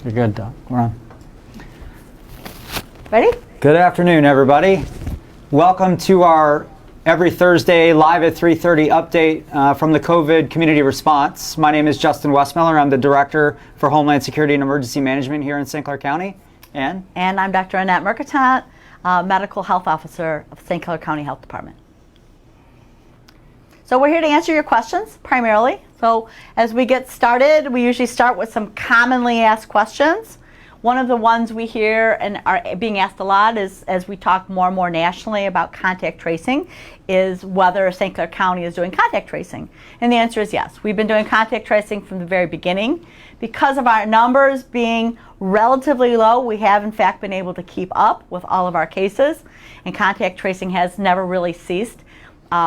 You're good, Doc. We're on. Ready? Good afternoon, everybody. Welcome to our every Thursday live at 3:30 update from the COVID community response. My name is Justin Westmiller. I'm the Director for Homeland Security and Emergency Management here in St. Clair County. And I'm Dr. Annette Mercatante, Medical Health Officer of St. Clair County Health Department. So we're here to answer your questions primarily. So as we get started, we usually start with some commonly asked questions. One of the ones we hear and are being asked a lot is, as we talk more and more nationally about contact tracing, is whether St. Clair County is doing contact tracing. And the answer is yes. We've been doing contact tracing from the very beginning. Because of our numbers being relatively low, we have in fact been able to keep up with all of our cases, and contact tracing has never really ceased.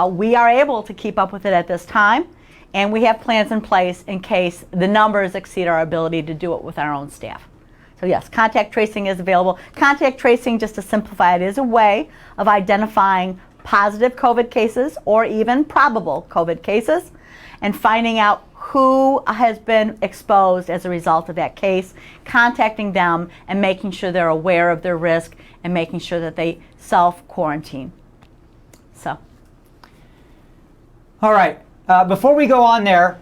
We are able to keep up with it at this time, and we have plans in place in case the numbers exceed our ability to do it with our own staff. So yes, contact tracing is available. Contact tracing, just to simplify it, is a way of identifying positive COVID cases or even probable COVID cases and finding out who has been exposed as a result of that case, contacting them and making sure they're aware of their risk and making sure that they self-quarantine. So. all right, before we go on there,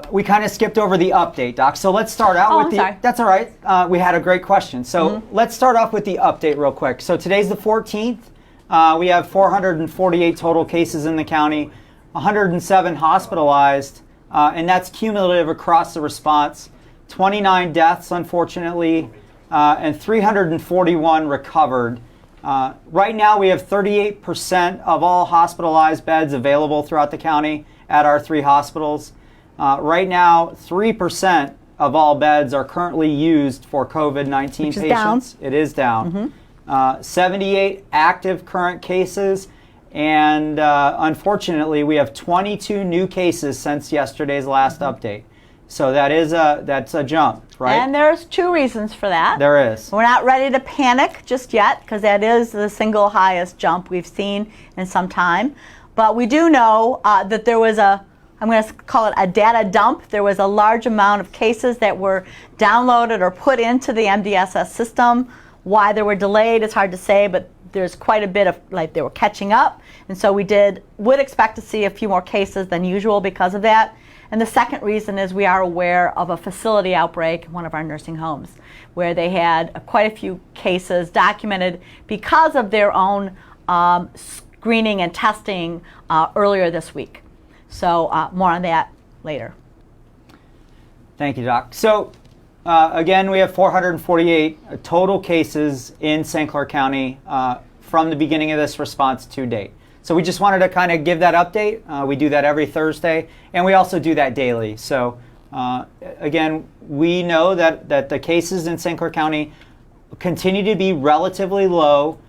we kind of skipped over the update, Doc. So let's start out with sorry. That's all right. We had a great question. So let's start off with the update real quick. So today's the 14th. We have 448 total cases in the county, 107 hospitalized, and that's cumulative across the response. 29 deaths, unfortunately, and 341 recovered. Right now, we have 38% of all hospitalized beds available throughout the county at our 3 hospitals. Right now, 3% of all beds are currently used for COVID-19 patients. It is down. 78 active current cases, and unfortunately, we have 22 new cases since yesterday's last update. So that's a jump, right? And there's 2 reasons for that. There is. We're not ready to panic just yet, because that is the single highest jump we've seen in some time. But we do know that there was I'm going to call it a data dump. There was a large amount of cases that were downloaded or put into the MDSS system. Why they were delayed is hard to say, but there's quite a bit of, like, they were catching up. And so we would expect to see a few more cases than usual because of that. And the second reason is we are aware of a facility outbreak in one of our nursing homes where they had quite a few cases documented because of their own screening and testing earlier this week. So more on that later. Thank you, Doc. So again, we have 448 total cases in St. Clair County from the beginning of this response to date. So we just wanted to kind of give that update. We do that every Thursday, and we also do that daily. So again, we know that the cases in St. Clair County continue to be relatively low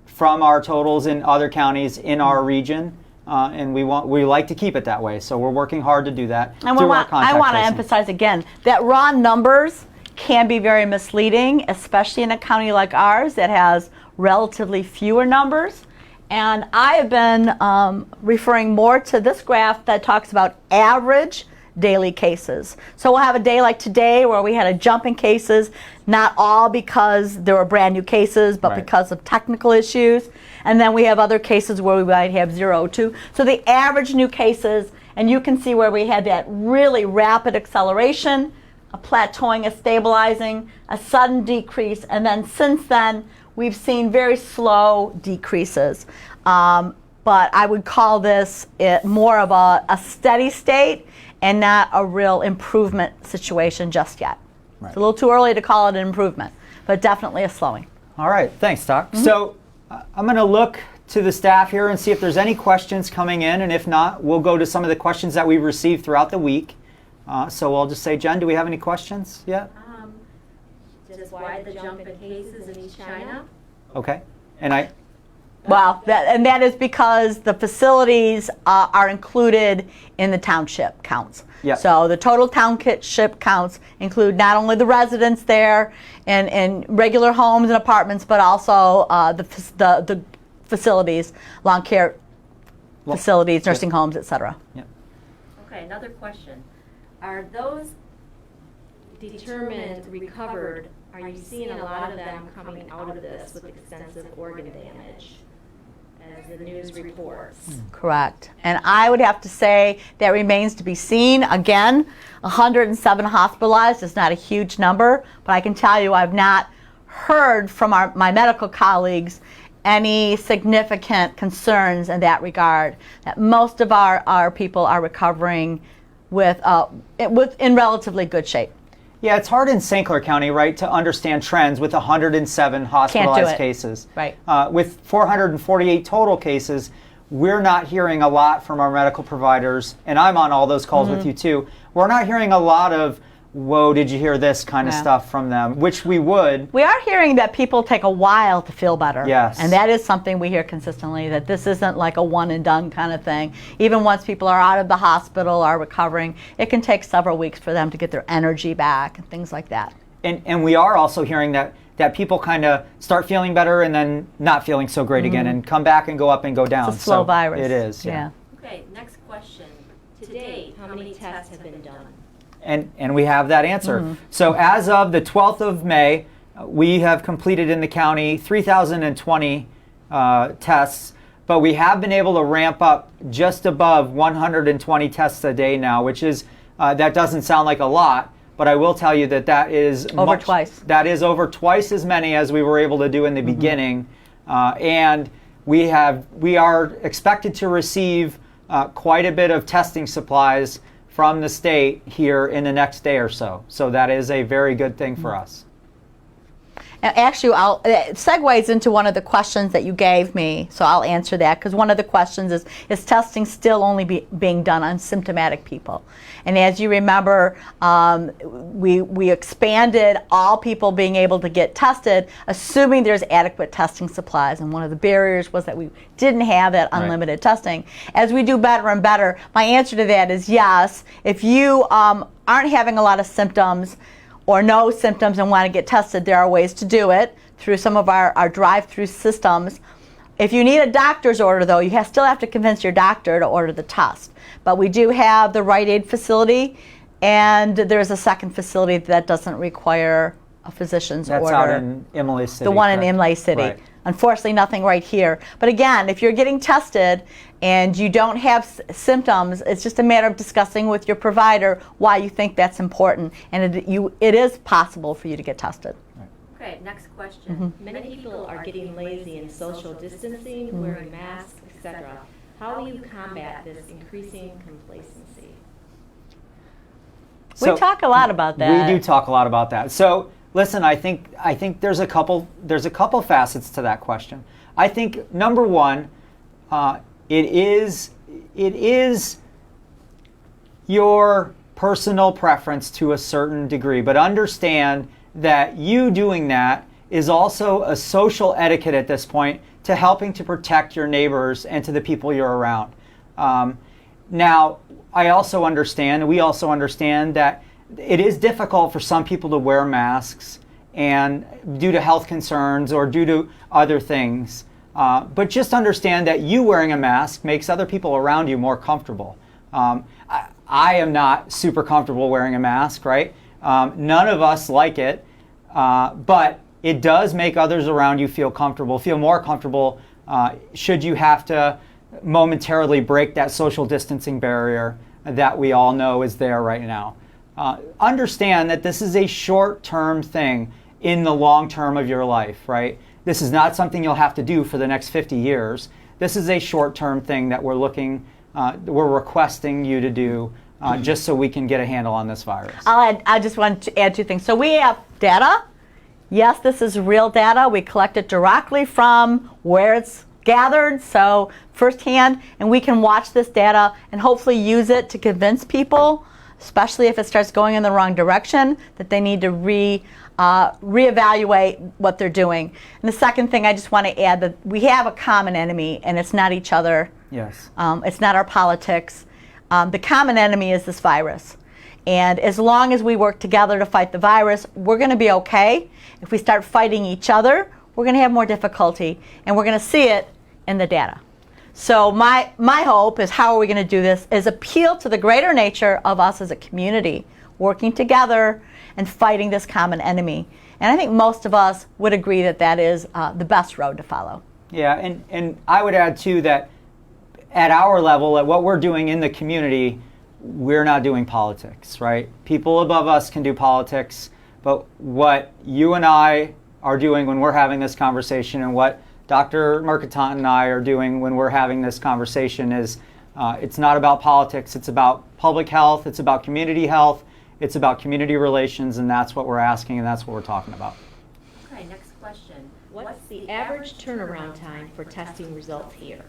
from our totals in other counties in our region. And we like to keep it that way, so we're working hard to do that. And I want to emphasize again that raw numbers can be very misleading, especially in a county like ours that has relatively fewer numbers. And I have been referring more to this graph that talks about average daily cases. So we'll have a day like today where we had a jump in cases, not all because there were brand new cases, but because of technical issues. And then we have other cases where we might have 0, 2. So the average new cases, and you can see where we had that really rapid acceleration, a plateauing, a stabilizing, a sudden decrease, and then since then we've seen very slow decreases. But I would call this more of a steady state and not a real improvement situation just yet. It's a little too early to call it an improvement, but definitely a slowing. All right, thanks, Doc. So I'm going to look to the staff here and see if there's any questions coming in, and if not, we'll go to some of the questions that we've received throughout the week. So I'll just say, Jen, do we have any questions yet? Just why the jump in cases in East China? Okay, Well, that is because the facilities are included in the township counts. Yep. So the total township counts include not only the residents there and regular homes and apartments, but also the facilities, long care facilities, nursing homes, etc. Yep. Okay, another question. Are those determined recovered, are you seeing a lot of them coming out of this with extensive organ damage, as the news reports? Correct. And I would have to say that remains to be seen. Again, 107 hospitalized is not a huge number, but I can tell you I've not heard from my medical colleagues any significant concerns in that regard, that most of our people are recovering in relatively good shape. Yeah, it's hard in St. Clair County, right, to understand trends with 107 hospitalized cases. Right. With 448 total cases, we're not hearing a lot from our medical providers, and I'm on all those calls with you too. We're not hearing a lot of, whoa, did you hear this kind of stuff from them, which we would. We are hearing that people take a while to feel better. Yes. And that is something we hear consistently, that this isn't like a one and done kind of thing. Even once people are out of the hospital, are recovering, it can take several weeks for them to get their energy back and things like that. And we are also hearing that people kind of start feeling better and then not feeling so great again and come back and go up and go down. It's a slow virus. It is, yeah. Okay, next question. To date, how many tests have been done? And we have that answer. So as of the 12th of May, we have completed in the county 3,020 tests, but we have been able to ramp up just above 120 tests a day now, which is, that doesn't sound like a lot, but I will tell you that is over twice. That is over twice as many as we were able to do in the beginning. And we are expected to receive quite a bit of testing supplies from the state here in the next day or so. So that is a very good thing for us. Actually, it segues into one of the questions that you gave me, so I'll answer that, because one of the questions is testing still only being done on symptomatic people? And as you remember, we expanded all people being able to get tested, assuming there's adequate testing supplies. And one of the barriers was that we didn't have that unlimited testing. As we do better and better, my answer to that is yes. If you aren't having a lot of symptoms, or no symptoms and want to get tested, there are ways to do it through some of our drive-through systems. If you need a doctor's order, though, you still have to convince your doctor to order the test. But we do have the Rite Aid facility, and there's a second facility that doesn't require a physician's order. That's out in Imlay City. The one in Imlay City. Right. Unfortunately, nothing right here. But again, if you're getting tested and you don't have symptoms, it's just a matter of discussing with your provider why you think that's important. And it is possible for you to get tested. Okay, next question. Many people are getting lazy in social distancing, wearing masks, etc. How do you combat this increasing complacency? We talk a lot about that. We do talk a lot about that. So listen, I think there's a couple facets to that question. I think number one, it is your personal preference to a certain degree, but understand that you doing that is also a social etiquette at this point to helping to protect your neighbors and to the people you're around. Now, we also understand that it is difficult for some people to wear masks, and due to health concerns or due to other things. But just understand that you wearing a mask makes other people around you more comfortable. I am not super comfortable wearing a mask, right? None of us like it, but it does make others around you feel more comfortable should you have to momentarily break that social distancing barrier that we all know is there right now. Understand that this is a short-term thing in the long term of your life, right? This is not something you'll have to do for the next 50 years. This is a short-term thing that we're requesting you to do just so we can get a handle on this virus. I just want to add two things. So we have data. Yes, this is real data. We collect it directly from where it's gathered, so firsthand, and we can watch this data and hopefully use it to convince people, especially if it starts going in the wrong direction, that they need to reevaluate what they're doing. And the second thing I just want to add, that we have a common enemy, and it's not each other. Yes. It's not our politics. The common enemy is this virus. And as long as we work together to fight the virus, we're going to be okay. If we start fighting each other, we're going to have more difficulty, and we're going to see it in the data. So my hope is, how are we going to do this, is appeal to the greater nature of us as a community. working together and fighting this common enemy. And I think most of us would agree that that is the best road to follow. Yeah, and I would add too that at our level, at what we're doing in the community, we're not doing politics, right? People above us can do politics, but what you and I are doing when we're having this conversation, and what Dr. Mercatante and I are doing when we're having this conversation, is it's not about politics, it's about public health, it's about community health, it's about community relations, and that's what we're asking and that's what we're talking about. Okay, next question. What's the average turnaround time for testing results here?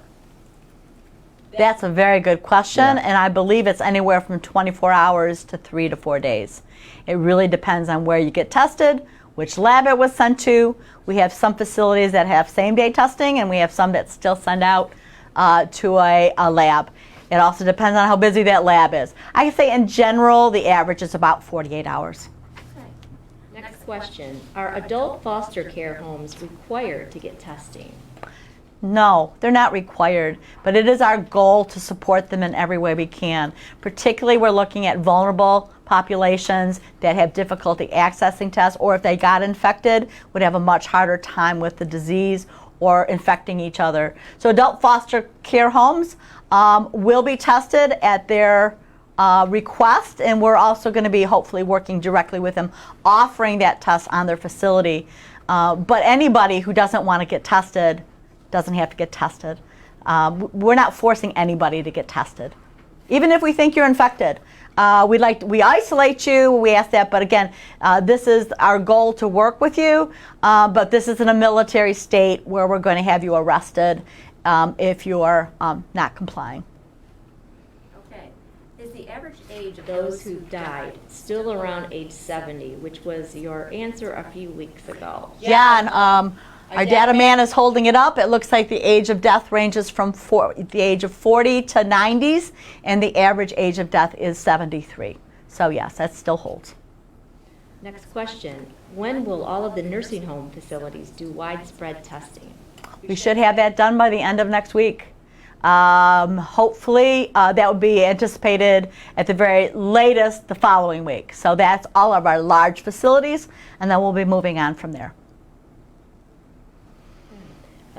That's a very good question, Yeah. and I believe it's anywhere from 24 hours to 3 to 4 days. It really depends on where you get tested, which lab it was sent to. We have some facilities that have same-day testing, and we have some that still send out to a lab. It also depends on how busy that lab is. I can say in general, the average is about 48 hours. Okay. Next question. Are adult foster care homes required to get testing? No, they're not required, but it is our goal to support them in every way we can. Particularly, we're looking at vulnerable populations that have difficulty accessing tests, or if they got infected, would have a much harder time with the disease or infecting each other. So adult foster care homes will be tested at their request, and we're also going to be hopefully working directly with them, offering that test on their facility. But anybody who doesn't want to get tested doesn't have to get tested. We're not forcing anybody to get tested. Even if we think you're infected, we isolate you, we ask that, but again, this is our goal to work with you, but this is in a military state where we're going to have you arrested if you're not complying. Okay. Is the average age of those who died still around age 70, which was your answer a few weeks ago? Yeah, and our data man is holding it up. It looks like the age of death ranges from the age of 40 to 90s, and the average age of death is 73. So yes, that still holds. Next question. When will all of the nursing home facilities do widespread testing? We should have that done by the end of next week. Hopefully, that would be anticipated at the very latest the following week. So that's all of our large facilities, and then we'll be moving on from there.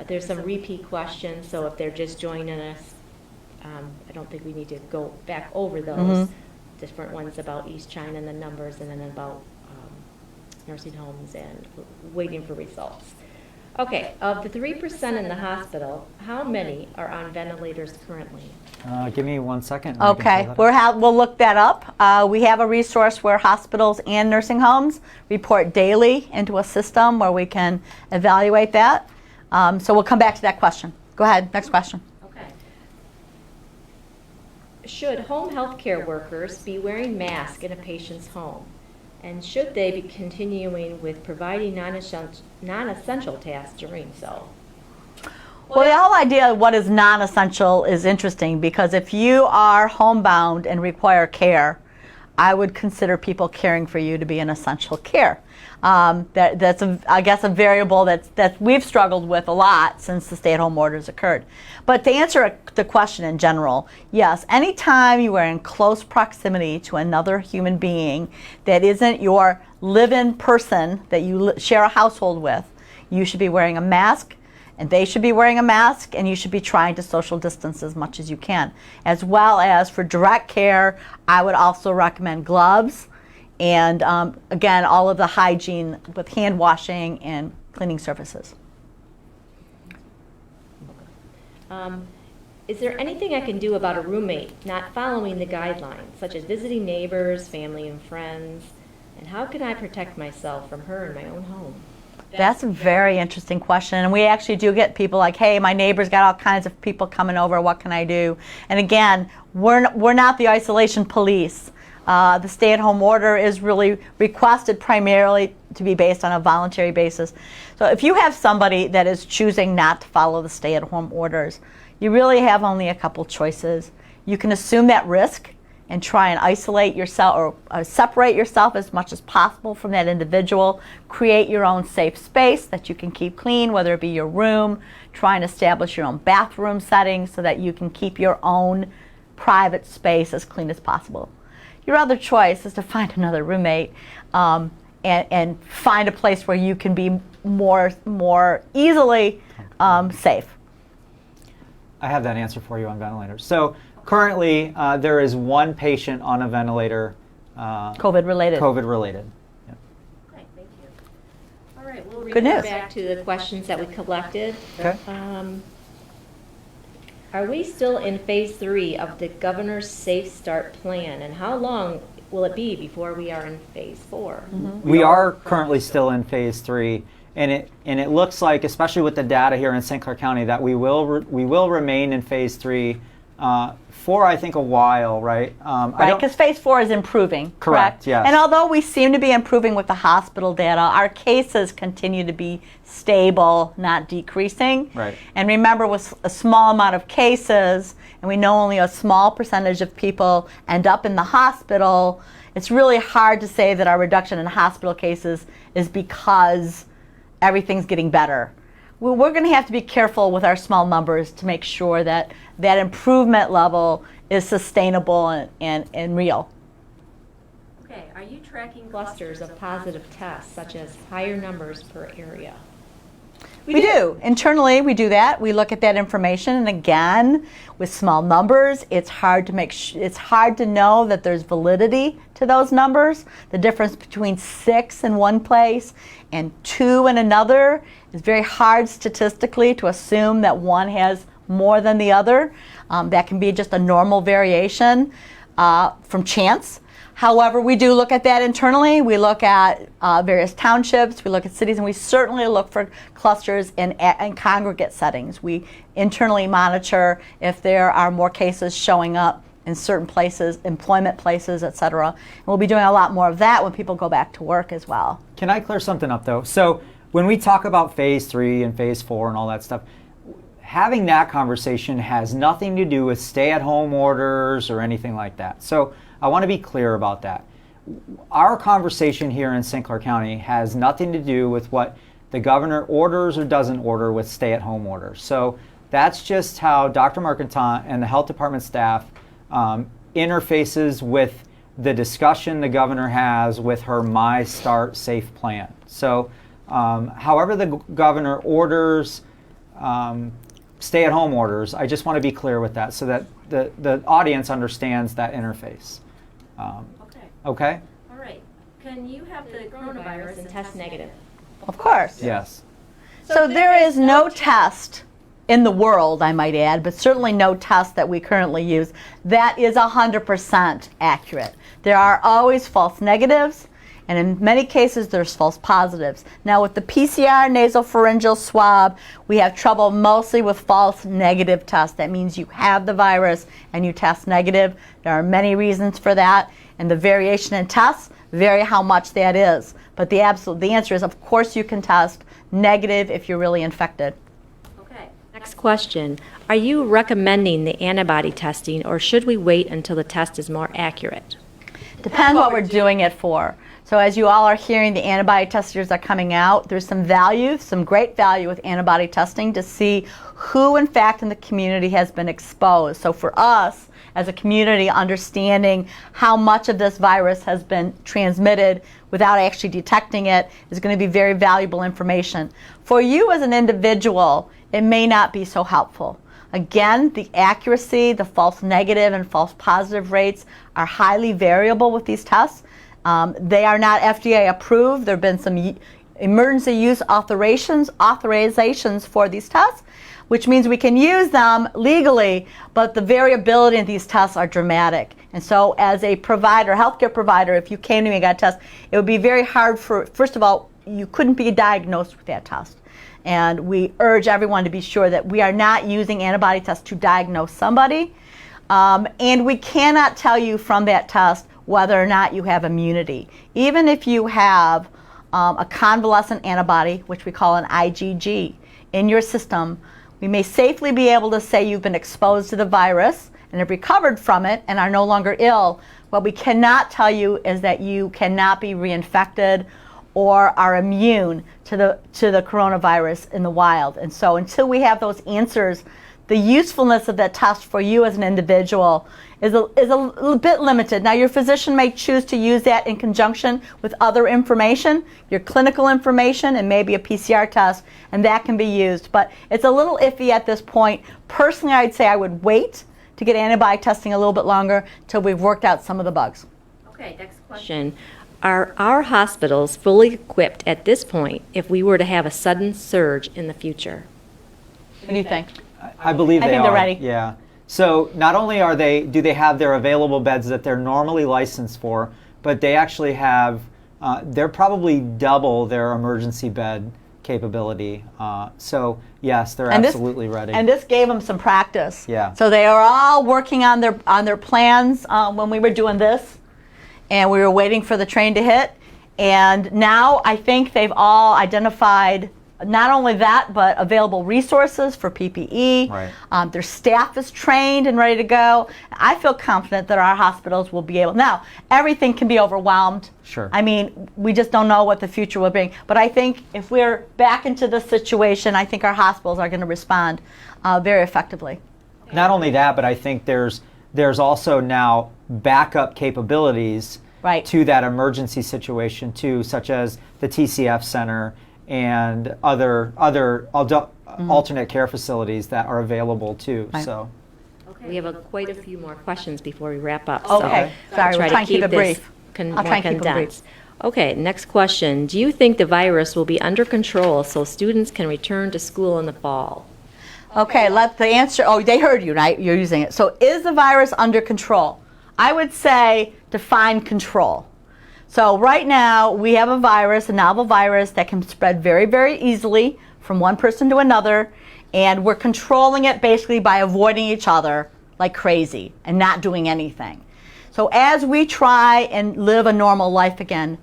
There's some repeat questions, so if they're just joining us, I don't think we need to go back over those. Different ones about East China and the numbers, and then about nursing homes and waiting for results. Okay, of the 3% in the hospital, how many are on ventilators currently? Give me 1 second. Okay, we'll look that up. We have a resource where hospitals and nursing homes report daily into a system where we can evaluate that. So we'll come back to that question. Go ahead, next question. Okay. Should home health care workers be wearing masks in a patient's home? And should they be continuing with providing non-essential tasks during so? Well, the whole idea of what is non-essential is interesting, because if you are homebound and require care, I would consider people caring for you to be an essential care. That's I guess a variable that we've struggled with a lot since the stay-at-home orders occurred. But to answer the question in general, yes, anytime you are in close proximity to another human being that isn't your live-in person that you share a household with, you should be wearing a mask, and they should be wearing a mask, and you should be trying to social distance as much as you can. As well as for direct care, I would also recommend gloves, and again, all of the hygiene with hand washing and cleaning surfaces. Is there anything I can do about a roommate not following the guidelines, such as visiting neighbors, family, and friends? And how can I protect myself from her in my own home? That's a very interesting question, and we actually do get people like, hey, my neighbor's got all kinds of people coming over, what can I do? And again, we're not the isolation police. The stay-at-home order is really requested primarily to be based on a voluntary basis. So if you have somebody that is choosing not to follow the stay-at-home orders, you really have only a couple choices. You can assume that risk and try and isolate yourself or separate yourself as much as possible from that individual. Create your own safe space that you can keep clean, whether it be your room. Try and establish your own bathroom setting so that you can keep your own private space as clean as possible. your other choice is to find another roommate and find a place where you can be more easily safe. I have that answer for you on ventilators. So currently, there is one patient on a ventilator. COVID related. COVID related. Yeah. Okay, thank you. All right, we'll Good news. back to the questions that we collected. Okay. Are we still in phase 3 of the governor's Safe Start plan, and how long will it be before we are in phase 4? We are currently still in phase 3, and it looks like, especially with the data here in St. Clair County, that we will remain in phase 3 for, I think, a while, right? Right, because phase 4 is improving. Correct, yes. And although we seem to be improving with the hospital data, our cases continue to be stable, not decreasing. Right. And remember, with a small amount of cases, and we know only a small percentage of people end up in the hospital, it's really hard to say that our reduction in hospital cases is because everything's getting better. We're going to have to be careful with our small numbers to make sure that that improvement level is sustainable and real. Okay, are you tracking clusters of positive tests, such as higher numbers per area? We do. Internally, we do that. We look at that information, and again, with small numbers, it's hard to know that there's validity to those numbers. The difference between 6 in one place and 2 in another is very hard statistically to assume that one has more than the other. That can be just a normal variation from chance. However, we do look at that internally. We look at various townships, we look at cities, and we certainly look for clusters in congregate settings. We internally monitor if there are more cases showing up in certain places, employment places, et cetera. And we'll be doing a lot more of that when people go back to work as well. Can I clear something up, though? So when we talk about phase 3 and phase 4 and all that stuff, having that conversation has nothing to do with stay-at-home orders or anything like that. So I want to be clear about that. Our conversation here in St. Clair County has nothing to do with what the governor orders or doesn't order with stay-at-home orders. So that's just how Dr. Mercatante and the health department staff interfaces with the discussion the governor has with her My Start Safe plan. So however the governor orders stay-at-home orders, I just want to be clear with that so that the audience understands that interface. Okay. Okay? All right. Can you have the coronavirus and test negative? Of course. Yes. So there is no test in the world, I might add, but certainly no test that we currently use that is 100% accurate. There are always false negatives, and in many cases there's false positives. Now with the PCR nasopharyngeal swab, we have trouble mostly with false negative tests. That means you have the virus and you test negative. There are many reasons for that, and the variation in tests vary how much that is. But the answer is, of course, you can test negative if you're really infected. Okay. Next question. Are you recommending the antibody testing, or should we wait until the test is more accurate? Depends what we're doing it for. So as you all are hearing, the antibody testers are coming out. There's some value, some great value with antibody testing to see who in fact in the community has been exposed. So for us as a community, understanding how much of this virus has been transmitted without actually detecting it is going to be very valuable information. For you as an individual, it may not be so helpful. Again, the accuracy, the false negative and false positive rates are highly variable with these tests. They are not FDA approved. There have been some emergency use authorizations for these tests, which means we can use them legally, but the variability in these tests are dramatic. And so as a provider, healthcare provider, if you came to me and got a test, it would be very hard for, first of all, you couldn't be diagnosed with that test. And we urge everyone to be sure that we are not using antibody tests to diagnose somebody. And we cannot tell you from that test whether or not you have immunity. Even if you have a convalescent antibody, which we call an IgG, in your system, we may safely be able to say you've been exposed to the virus and have recovered from it and are no longer ill. What we cannot tell you is that you cannot be reinfected or are immune to the coronavirus in the wild. And so until we have those answers, the usefulness of that test for you as an individual is a little bit limited. Now, your physician may choose to use that in conjunction with other information, your clinical information, and maybe a PCR test, and that can be used. But it's a little iffy at this point. Personally, I'd say I would wait to get antibody testing a little bit longer till we've worked out some of the bugs. Okay, next question. Are our hospitals fully equipped at this point if we were to have a sudden surge in the future? What do you think? I believe I they think are. they're ready. Yeah. So not only do they have their available beds that they're normally licensed for, but they actually have, they're probably double their emergency bed capability. So yes, they're absolutely ready. And this gave them some practice. Yeah. So they are all working on their plans when we were doing this, and we were waiting for the train to hit. And now I think they've all identified not only that, but available resources for PPE. Right. Their staff is trained and ready to go. I feel confident that our hospitals will be able. Now, everything can be overwhelmed. Sure. I mean, we just don't know what the future will bring. But I think if we're back into this situation, I think our hospitals are going to respond very effectively. Not only that, but I think there's also now backup capabilities Right. to that emergency situation too, such as the TCF Center and other alternate care facilities that are available too. Right. So Okay. We have quite a few more questions before we wrap up. Okay. Sorry, we'll try and keep it this brief. I'll try and keep it brief. Okay, next question. Do you think the virus will be under control so students can return to school in the fall? Okay, let the answer, they heard you, right? You're using it. So is the virus under control? I would say define control. So right now we have a virus, a novel virus that can spread very, very easily from one person to another, and we're controlling it basically by avoiding each other like crazy and not doing anything. So as we try and live a normal life again,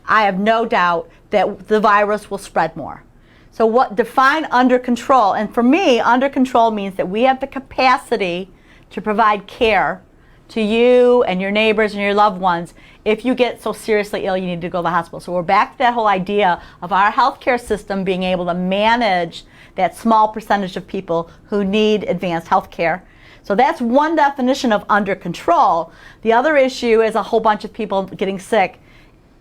I have no doubt that the virus will spread more. So what define under control? And for me, under control means that we have the capacity to provide care to you and your neighbors and your loved ones if you get so seriously ill you need to go to the hospital. So we're back to that whole idea of our healthcare system being able to manage that small percentage of people who need advanced health care. So that's one definition of under control. The other issue is a whole bunch of people getting sick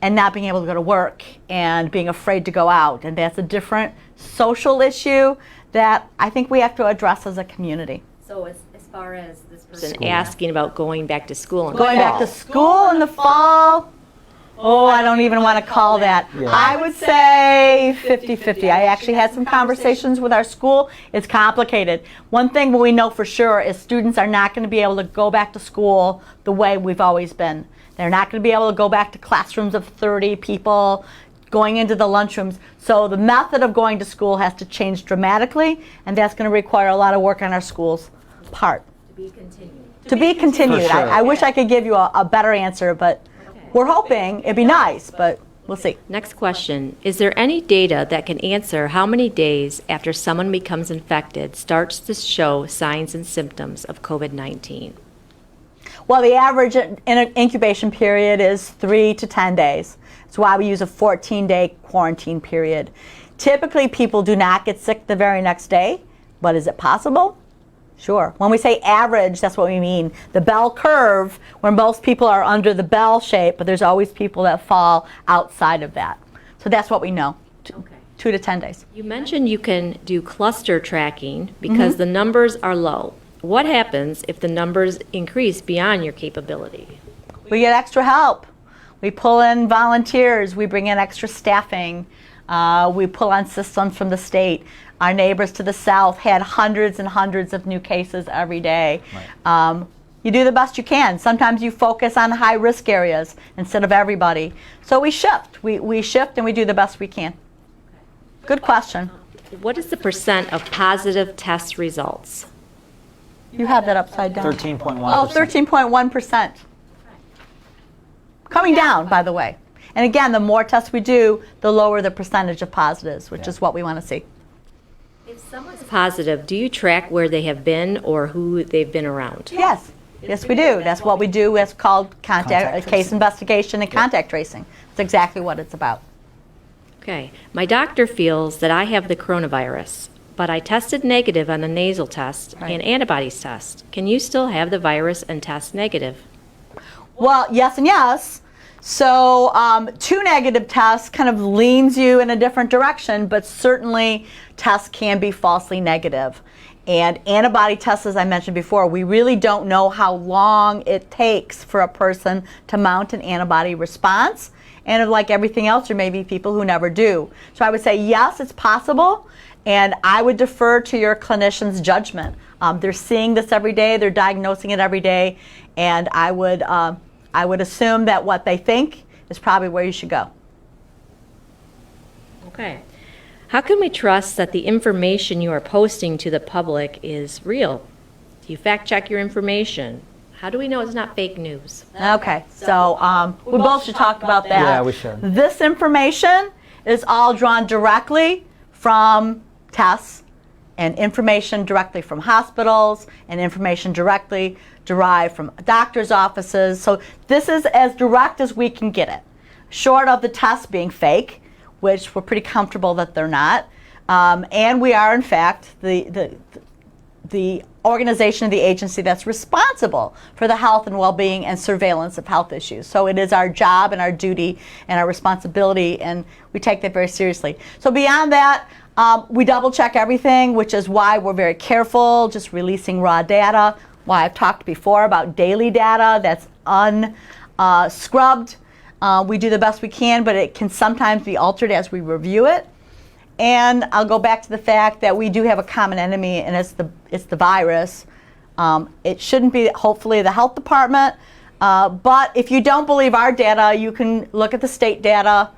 and not being able to go to work and being afraid to go out. And that's a different social issue that I think we have to address as a community. So as far as this person asking about going back to school in the Going back to school in the fall, I don't even want to call that. Yeah. I would say 50-50. I actually had some conversations with our school. It's complicated. One thing we know for sure is students are not going to be able to go back to school the way we've always been. They're not going to be able to go back to classrooms of 30 people, going into the lunchrooms. So the method of going to school has to change dramatically, and that's going to require a lot of work on our schools' part. To be continued. To be continued. For sure. I wish I could give you a better answer, but we're hoping it'd be nice, but we'll see. Next question. Is there any data that can answer how many days after someone becomes infected starts to show signs and symptoms of COVID-19? Well, the average incubation period is 3 to 10 days. That's why we use a 14-day quarantine period. Typically, people do not get sick the very next day, but is it possible? Sure. When we say average, that's what we mean. The bell curve, where most people are under the bell shape, but there's always people that fall outside of that. So that's what we know, 2 to 10 days. You mentioned you can do cluster tracking because the numbers are low. What happens if the numbers increase beyond your capability? We get extra help. We pull in volunteers. We bring in extra staffing. We pull on systems from the state. Our neighbors to the south had hundreds and hundreds of new cases every day. Right. You do the best you can. Sometimes you focus on high-risk areas instead of everybody. So we shift. We shift and we do the best we can. Good question. What is the percent of positive test results? You have that upside down. 13.1%. Oh, 13.1%. Coming down, by the way. And again, the more tests we do, the lower the percentage of positives, which is what we want to see. If someone's positive, do you track where they have been or who they've been around? Yes. Yes, we do. That's what we do. It's called contact case investigation and contact tracing. That's exactly what it's about. Okay. My doctor feels that I have the coronavirus. but I tested negative on the nasal test and antibodies test. Can you still have the virus and test negative? Well, yes and yes. So 2 negative tests kind of leans you in a different direction, but certainly tests can be falsely negative. And antibody tests, as I mentioned before, we really don't know how long it takes for a person to mount an antibody response. And like everything else, there may be people who never do. So I would say, yes, it's possible. And I would defer to your clinician's judgment. They're seeing this every day. They're diagnosing it every day. And I would assume that what they think is probably where you should go. Okay. How can we trust that the information you are posting to the public is real? Do you fact check your information? How do we know it's not fake news? Okay, so we both should talk about that. Yeah, we should. This information is all drawn directly from tests and information directly from hospitals and information directly derived from doctors' offices. So this is as direct as we can get it, short of the tests being fake, which we're pretty comfortable that they're not. And we are, in fact, the organization of the agency that's responsible for the health and well-being and surveillance of health issues. So it is our job and our duty and our responsibility, and we take that very seriously. So beyond that, we double check everything, which is why we're very careful just releasing raw data, why I've talked before about daily data that's unscrubbed. We do the best we can, but it can sometimes be altered as we review it. And I'll go back to the fact that we do have a common enemy, and it's the virus. It shouldn't be, hopefully, the health department. But if you don't believe our data, you can look at the state data.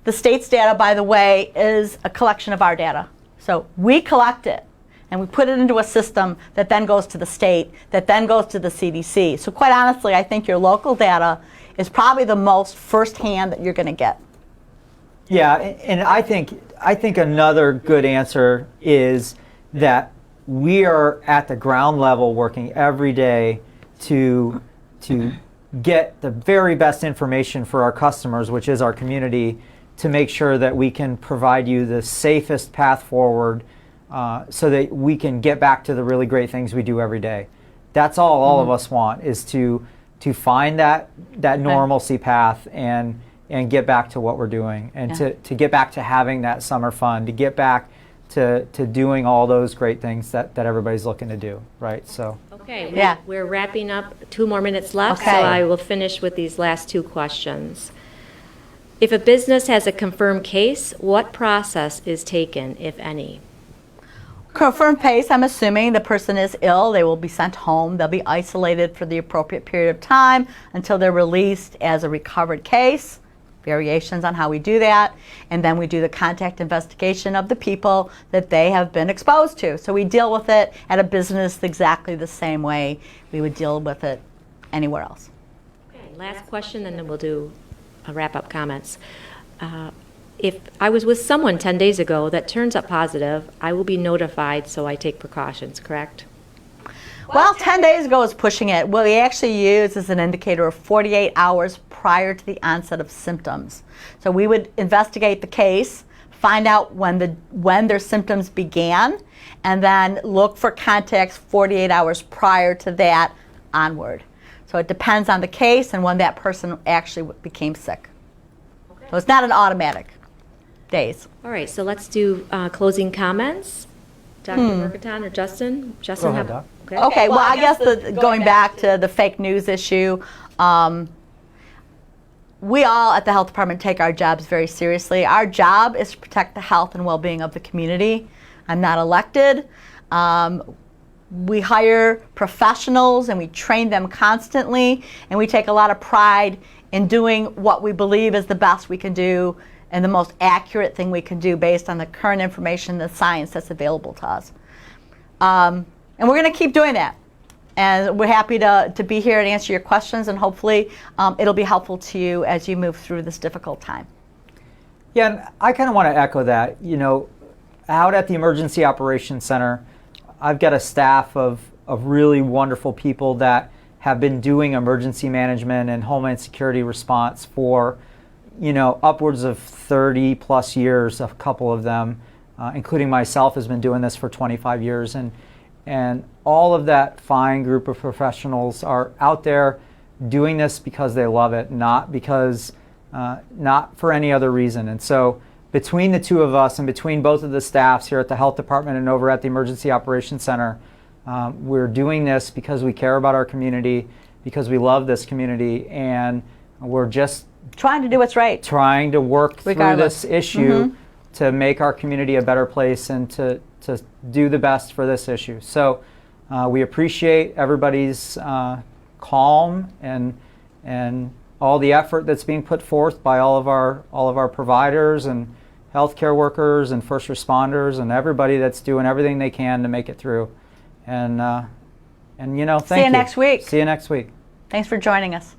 The state's data, by the way, is a collection of our data. So we collect it, and we put it into a system that then goes to the state, that then goes to the CDC. So quite honestly, I think your local data is probably the most firsthand that you're going to get. Yeah, and I think another good answer is that we are at the ground level working every day to get the very best information for our customers, which is our community, to make sure that we can provide you the safest path forward so that we can get back to the really great things we do every day. That's all of us want, is to find that normalcy path and get back to what we're doing, and to get back to having that summer fun, to get back to doing all those great things that everybody's looking to do, right? So. Okay, we're wrapping up. 2 more minutes left, so I will finish with these last 2 questions. If a business has a confirmed case, what process is taken, if any? Confirmed case, I'm assuming the person is ill. They will be sent home. They'll be isolated for the appropriate period of time until they're released as a recovered case. Variations on how we do that. And then we do the contact investigation of the people that they have been exposed to. So we deal with it at a business exactly the same way we would deal with it anywhere else. Okay, last question, and then we'll do a wrap-up comments. If I was with someone 10 days ago that turns up positive, I will be notified, so I take precautions, correct? Well, 10 days ago is pushing it. What we actually use is an indicator of 48 hours prior to the onset of symptoms. So we would investigate the case, find out when their symptoms began, and then look for contacts 48 hours prior to that onward. So it depends on the case and when that person actually became sick. Okay. So it's not an automatic days. All right, so let's do closing comments. Dr. Mercatante or Justin? Go ahead, Doc. Okay, well, I guess going back to the fake news issue, we all at the health department take our jobs very seriously. Our job is to protect the health and well-being of the community. I'm not elected. We hire professionals and we train them constantly, and we take a lot of pride in doing what we believe is the best we can do and the most accurate thing we can do based on the current information, the science that's available to us. And we're going to keep doing that. And we're happy to be here and answer your questions, and hopefully it'll be helpful to you as you move through this difficult time. Yeah, and I kind of want to echo that. You know, out at the Emergency Operations Center, I've got a staff of really wonderful people that have been doing emergency management and Homeland Security response for, upwards of 30 plus years, a couple of them. including myself, has been doing this for 25 years. And all of that fine group of professionals are out there doing this because they love it, not for any other reason. And so between the two of us and between both of the staffs here at the health department and over at the Emergency Operations Center, we're doing this because we care about our community, because we love this community, and we're just trying to do what's right. Trying to work Regardless. through this issue to make our community a better place and to do the best for this issue. So we appreciate everybody's calm and all the effort that's being put forth by all of our providers and healthcare workers and first responders and everybody that's doing everything they can to make it through. And thank you. See you next week. See you next week. Thanks for joining us.